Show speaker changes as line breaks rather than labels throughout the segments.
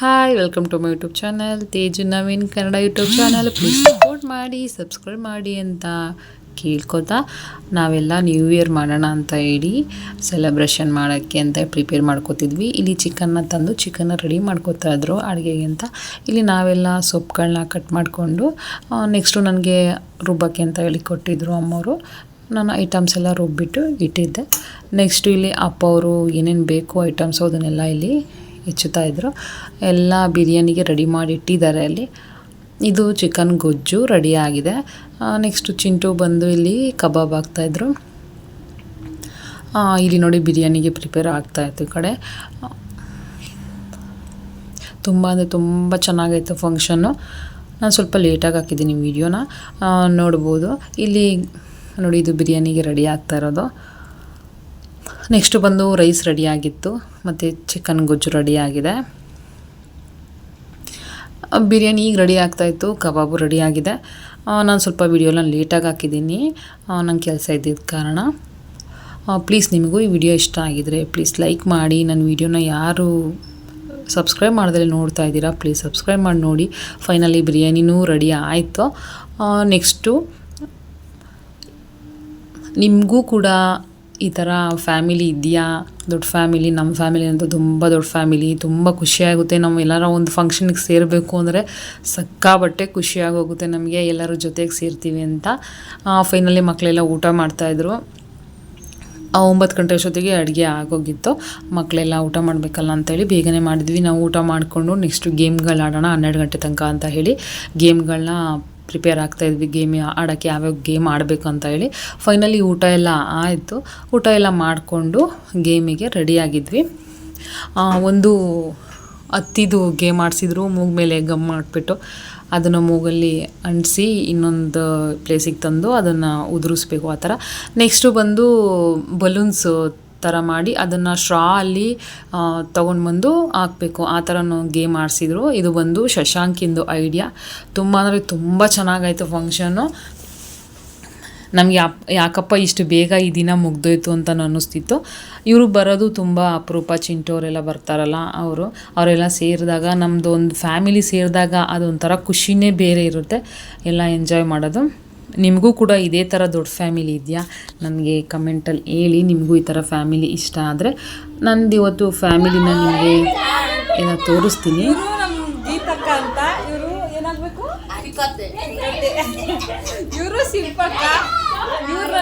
Hi, welcome to my YouTube channel Teju Naveen Kannada YouTube channel. Please support ಮಾಡಿ, subscribe ಮಾಡಿ ಅಂತ ಕೇಳ್ಕೊತಾ ನಾವೆಲ್ಲ ನ್ಯೂ ಇಯರ್ ಮಾಡೋಣ ಅಂತ ಹೇಳಿ ಸೆಲೆಬ್ರೇಷನ್ ಮಾಡೋಕ್ಕೆ ಅಂತ ಪ್ರಿಪೇರ್ ಮಾಡ್ಕೋತಿದ್ವಿ. ಇಲ್ಲಿ ಚಿಕನ್ನ ತಂದು ಚಿಕನ್ನ ರೆಡಿ ಮಾಡ್ಕೋತಾ ಇದ್ರು ಅಡುಗೆಗೆ ಅಂತ. ಇಲ್ಲಿ ನಾವೆಲ್ಲ ಸೊಪ್ಪುಗಳನ್ನ ಕಟ್ ಮಾಡಿಕೊಂಡು ನೆಕ್ಸ್ಟು ನನಗೆ ರುಬ್ಬಕ್ಕೆ ಅಂತ ಹೇಳಿ ಕೊಟ್ಟಿದ್ರು ಅಮ್ಮವರು. ನಾನು ಐಟಮ್ಸ್ ಎಲ್ಲ ರುಬ್ಬಿಟ್ಟು ಇಟ್ಟಿದ್ದೆ. ನೆಕ್ಸ್ಟು ಇಲ್ಲಿ ಅಪ್ಪ ಅವರು ಏನೇನು ಬೇಕು ಐಟಮ್ಸು ಅದನ್ನೆಲ್ಲ ಇಲ್ಲಿ ಹೆಚ್ಚುತ್ತಾಯಿದ್ರು. ಎಲ್ಲ ಬಿರಿಯಾನಿಗೆ ರೆಡಿ ಮಾಡಿ ಇಟ್ಟಿದ್ದಾರೆ. ಅಲ್ಲಿ ಇದು ಚಿಕನ್ ಗೊಜ್ಜು ರೆಡಿ ಆಗಿದೆ. ನೆಕ್ಸ್ಟು ಚಿಂಟು ಬಂದು ಇಲ್ಲಿ ಕಬಾಬ್ ಹಾಕ್ತಾಯಿದ್ರು. ಇಲ್ಲಿ ನೋಡಿ ಬಿರಿಯಾನಿಗೆ ಪ್ರಿಪೇರ್ ಆಗ್ತಾಯಿತ್ತು. ಈ ಕಡೆ ತುಂಬ ಅಂದರೆ ತುಂಬ ಚೆನ್ನಾಗೈತೆ ಫಂಕ್ಷನ್ನು. ನಾನು ಸ್ವಲ್ಪ ಲೇಟಾಗಿ ಹಾಕಿದ್ದೀನಿ ವೀಡಿಯೋನ, ನೋಡ್ಬೋದು. ಇಲ್ಲಿ ನೋಡಿ ಇದು ಬಿರಿಯಾನಿಗೆ ರೆಡಿ ಆಗ್ತಾ ಇರೋದು. ನೆಕ್ಸ್ಟು ಬಂದು ರೈಸ್ ರೆಡಿಯಾಗಿತ್ತು ಮತ್ತು ಚಿಕನ್ ಗೊಜ್ಜು ರೆಡಿಯಾಗಿದೆ. ಬಿರಿಯಾನಿ ಈಗ ರೆಡಿ ಆಗ್ತಾಯಿತ್ತು, ಕಬಾಬು ರೆಡಿಯಾಗಿದೆ. ನಾನು ಸ್ವಲ್ಪ ವೀಡಿಯೋನ ಲೇಟಾಗಿ ಹಾಕಿದ್ದೀನಿ, ನಂಗೆ ಕೆಲಸ ಇದ್ದಿದ್ದ ಕಾರಣ. ಪ್ಲೀಸ್ ನಿಮಗೂ ಈ ವಿಡಿಯೋ ಇಷ್ಟ ಆಗಿದರೆ ಪ್ಲೀಸ್ ಲೈಕ್ ಮಾಡಿ. ನನ್ನ ವೀಡಿಯೋನ ಯಾರು ಸಬ್ಸ್ಕ್ರೈಬ್ ಮಾಡಿದ್ರೆ ನೋಡ್ತಾ ಇದ್ದೀರಾ ಪ್ಲೀಸ್ ಸಬ್ಸ್ಕ್ರೈಬ್ ಮಾಡಿ ನೋಡಿ. ಫೈನಲಿ ಬಿರಿಯಾನಿನೂ ರೆಡಿ ಆಯಿತು. ನೆಕ್ಸ್ಟು ನಿಮಗೂ ಕೂಡ ಈ ಥರ ಫ್ಯಾಮಿಲಿ ಇದೆಯಾ? ದೊಡ್ಡ ಫ್ಯಾಮಿಲಿ. ನಮ್ಮ ಫ್ಯಾಮಿಲಿ ಅಂತೂ ತುಂಬ ದೊಡ್ಡ ಫ್ಯಾಮಿಲಿ. ತುಂಬ ಖುಷಿಯಾಗುತ್ತೆ. ನಾವು ಎಲ್ಲರ ಒಂದು ಫಂಕ್ಷನಿಗೆ ಸೇರಬೇಕು ಅಂದರೆ ಸಿಕ್ಕಾಪಟ್ಟೆ ಖುಷಿಯಾಗೋಗುತ್ತೆ ನಮಗೆ, ಎಲ್ಲರೂ ಜೊತೆಗೆ ಸೇರ್ತೀವಿ ಅಂತ. ಫೈನಲಿ ಮಕ್ಕಳೆಲ್ಲ ಊಟ ಮಾಡ್ತಾಯಿದ್ರು. 9 ಗಂಟೆ ಅಷ್ಟೊತ್ತಿಗೆ ಅಡುಗೆ ಆಗೋಗಿತ್ತು. ಮಕ್ಕಳೆಲ್ಲ ಊಟ ಮಾಡಬೇಕಲ್ಲ ಅಂತೇಳಿ ಬೇಗನೆ ಮಾಡಿದ್ವಿ. ನಾವು ಊಟ ಮಾಡಿಕೊಂಡು ನೆಕ್ಸ್ಟು ಗೇಮ್ಗಳು ಆಡೋಣ 12 ಗಂಟೆ ತನಕ ಅಂತ ಹೇಳಿ ಗೇಮ್ಗಳನ್ನ ಪ್ರಿಪೇರ್ ಆಗ್ತಾಯಿದ್ವಿ. ಗೇಮ್ ಆಡೋಕ್ಕೆ ಯಾವ್ಯಾವ ಗೇಮ್ ಆಡಬೇಕು ಅಂತ ಹೇಳಿ. ಫೈನಲಿ ಊಟ ಎಲ್ಲ ಆಯಿತು. ಊಟ ಎಲ್ಲ ಮಾಡಿಕೊಂಡು ಗೇಮಿಗೆ ರೆಡಿಯಾಗಿದ್ವಿ. ಒಂದು ಹತ್ತಿದು ಗೇಮ್ ಆಡಿಸಿದ್ರು. ಮೂಗು ಮೇಲೆ ಗಮ್ ಮಾಡಿಬಿಟ್ಟು ಅದನ್ನು ಮೂಗಲ್ಲಿ ಅಂಟಿಸಿ ಇನ್ನೊಂದು ಪ್ಲೇಸಿಗೆ ತಂದು ಅದನ್ನು ಉದುರಿಸ್ಬೇಕು ಆ ಥರ. ನೆಕ್ಸ್ಟು ಬಂದು ಬಲೂನ್ಸ್ ಥರ ಮಾಡಿ ಅದನ್ನು ಸ್ಟ್ರಾ ಅಲ್ಲಿ ತೊಗೊಂಡು ಬಂದು ಹಾಕಬೇಕು, ಆ ಥರನೂ ಗೇಮ್ ಆಡಿಸಿದ್ರು. ಇದು ಬಂದು ಶಶಾಂಕಿಂದು ಐಡಿಯಾ. ತುಂಬ ಅಂದರೆ ತುಂಬ ಚೆನ್ನಾಗಾಯಿತು ಫಂಕ್ಷನ್ನು. ನಮಗೆ ಯಾಕಪ್ಪ ಇಷ್ಟು ಬೇಗ ಈ ದಿನ ಮುಗ್ದೋಯ್ತು ಅಂತ ಅನ್ನಿಸ್ತಿತ್ತು. ಇವರು ಬರೋದು ತುಂಬ ಅಪರೂಪ. ಚಿಂಟು ಅವರೆಲ್ಲ ಬರ್ತಾರಲ್ಲ ಅವರೆಲ್ಲ ಸೇರಿದಾಗ, ನಮ್ಮದು ಒಂದು ಫ್ಯಾಮಿಲಿ ಸೇರಿದಾಗ ಅದೊಂಥರ ಖುಷಿನೇ ಬೇರೆ ಇರುತ್ತೆ. ಎಲ್ಲ ಎಂಜಾಯ್ ಮಾಡೋದು. ನಿಮಗೂ ಕೂಡ ಇದೇ ಥರ ದೊಡ್ಡ ಫ್ಯಾಮಿಲಿ ಇದೆಯಾ? ನನಗೆ ಕಮೆಂಟಲ್ಲಿ ಹೇಳಿ. ನಿಮಗೂ ಈ ಥರ ಫ್ಯಾಮಿಲಿ ಇಷ್ಟ ಆದರೆ ನಂದು ಇವತ್ತು ಫ್ಯಾಮಿಲಿನ ನಿಮಗೆ ಏನೋ ತೋರಿಸ್ತೀನಿ.
ಗೀತಕ್ಕ ಅಂತ ಇವರು ಏನಾಗಬೇಕು? ಇವರು ಶಿಲ್ಪಕ್ಕ. ಇವ್ರು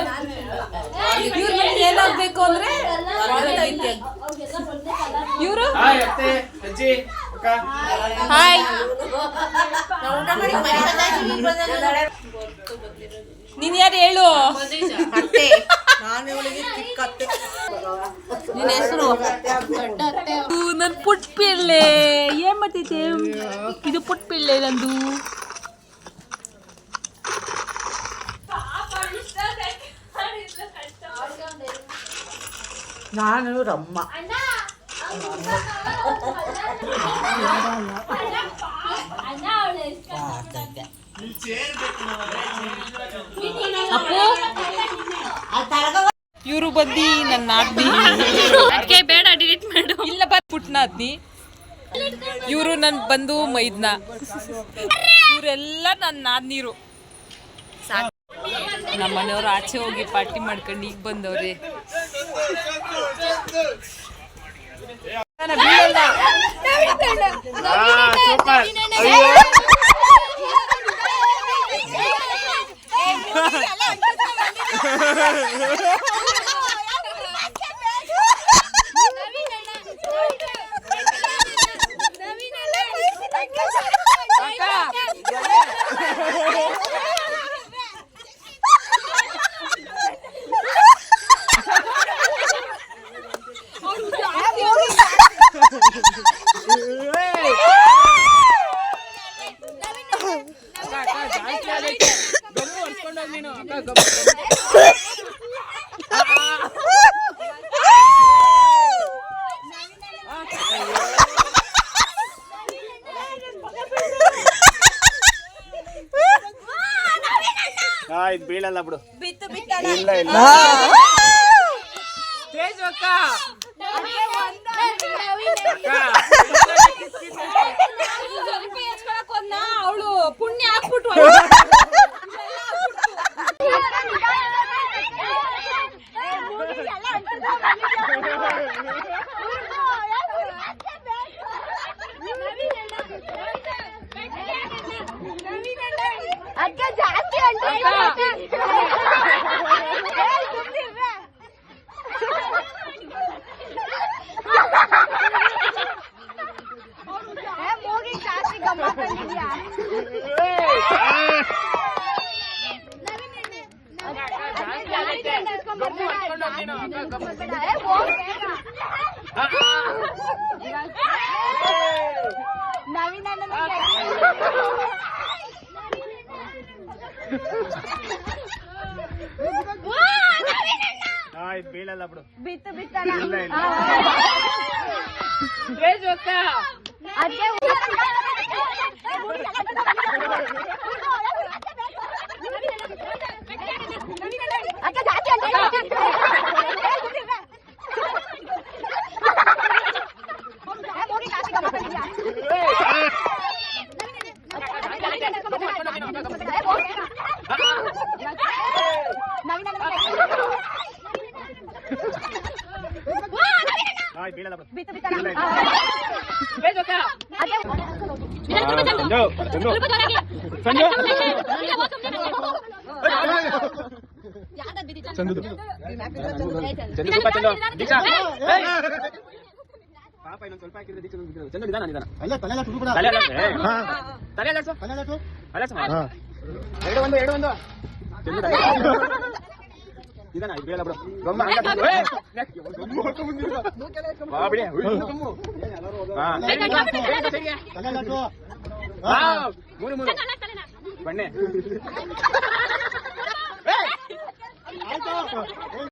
ಏನಾಗಬೇಕು ಅಂದರೆ ಇವರು ಹಾಯ್ ನೀನ್ ಯಾರು ಹೇಳು? ನನ್ ಪುಟ್ ಪಿಳ್ಳೆ ಏನ್ ಮಾಡ್ತೈತೆ? ಇದು ಪುಟ್ ಪಿಳ್ಳೆ ನಂದು.
ನಾನು ರಮ್ಮ.
ಇವರು ಬಂದು ನನ್ನ ನಾದ್ನಿ.
ಬೇಡ ಡಿಲೀಟ್ ಮಾಡು.
ಇಲ್ಲ ಪುಟ್ ನಾದ್ನಿ. ಇವರು ನನ್ ಬಂದು ಮೈದ್ನ. ಇವರೆಲ್ಲ ನನ್ನ ನಾದ್ನೀರು. ನಮ್ಮ ಮನೆಯವರು ಆಚೆ ಹೋಗಿ ಪಾರ್ಟಿ ಮಾಡ್ಕೊಂಡು ಈಗ ಬಂದವ್ರೆ.
ಇದು ಬೀಳಲ್ಲ ಬಿಡು.
ಬಿತ್ತು
ಇಲ್ಲ ಇಲ್ಲ
ತೇಜು ಅಕ್ಕ
ಇದು ಬೀಳಲ್ಲ ಬಿಡು.
ಬಿತ್ತು ಬಿತ್ತಲ್ಲ
ಇಲ್ಲ ಇಲ್ಲ ಇದು ಬೀಳಲ್ಲ ಬಿಡು.
ಬಿತ್ತು ಬಿತ್ತಲ್ಲ
ಇಲ್ಲ ಇಲ್ಲ ಪಾಪ ಇನ್ನೊಂದು ಸ್ವಲ್ಪ ಹಾಕಿದ್ರೆ ಚಂದ ನಿಧಾನ ನಿಧಾನ ಎರಡು ಒಂದು ನಿಧಾನ ಇದು ಬೀಳಲ್ಲ ಬಿಡು. ಗಮ್ಮ ಬಾ ಬಿಡಿ. ಮೂರು ಬಣ್ಣೆ